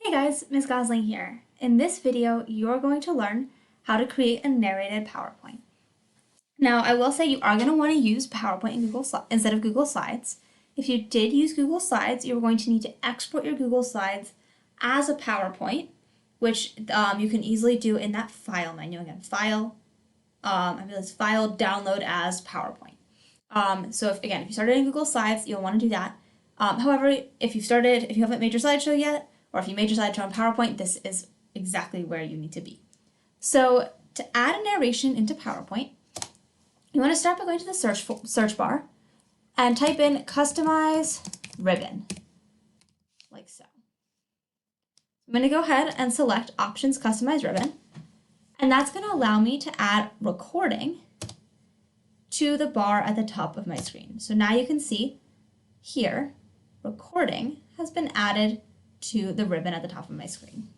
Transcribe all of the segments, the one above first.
Hey guys, Ms. Gosling here. In this video, you're going to learn how to create a narrated PowerPoint. Now, I will say you are going to want to use PowerPoint in instead of Google Slides. If you did use Google Slides, you're going to need to export your Google Slides as a PowerPoint, which you can easily do in that File menu. Again, File, I believe it's File, Download as PowerPoint. So if you started in Google Slides, you'll want to do that. However, if you haven't made your slideshow yet, or if you made your slideshow on PowerPoint, this is exactly where you need to be. So to add a narration into PowerPoint, you want to start by going to the search bar and type in Customize Ribbon, like so. I'm going to go ahead and select Options Customize Ribbon, and that's going to allow me to add recording to the bar at the top of my screen. So now you can see here, recording has been added to the ribbon at the top of my screen.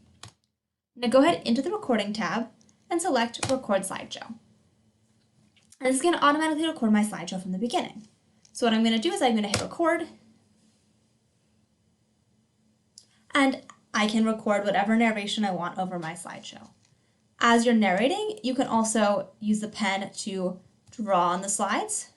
I'm going to go ahead into the recording tab and select Record Slideshow. And this is going to automatically record my slideshow from the beginning. So what I'm going to do is I'm going to hit record, and I can record whatever narration I want over my slideshow. As you're narrating, you can also use the pen to draw on the slides.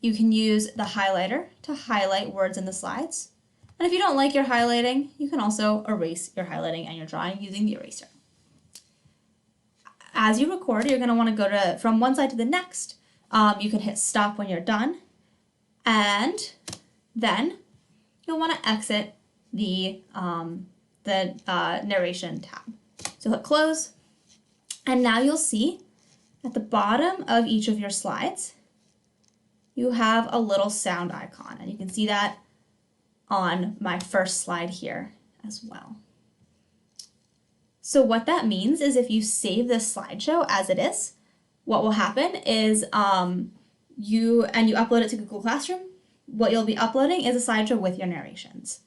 You can use the highlighter to highlight words in the slides. And if you don't like your highlighting, you can also erase your highlighting and your drawing using the eraser. As you record, you're going to want to go from one slide to the next. You can hit stop when you're done, and then you'll want to exit the narration tab. So hit close, and now you'll see at the bottom of each of your slides, you have a little sound icon, and you can see that on my first slide here as well. So what that means is if you save this slideshow as it is, what will happen is you upload it to Google Classroom, what you'll be uploading is a slideshow with your narrations.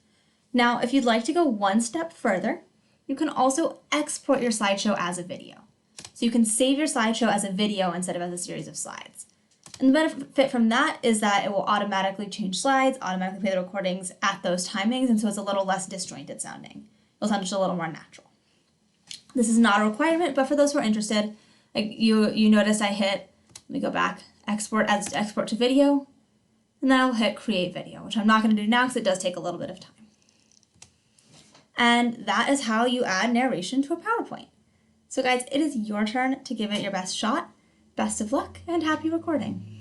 Now, if you'd like to go one step further, you can also export your slideshow as a video. So you can save your slideshow as a video instead of as a series of slides. And the benefit from that is that it will automatically change slides, automatically play the recordings at those timings, and so it's a little less disjointed sounding. It'll sound just a little more natural. This is not a requirement, but for those who are interested, like you notice I hit, let me go back, export to video, and then I'll hit create video, which I'm not going to do now because it does take a little bit of time. And that is how you add narration to a PowerPoint. So guys, it is your turn to give it your best shot. Best of luck and happy recording.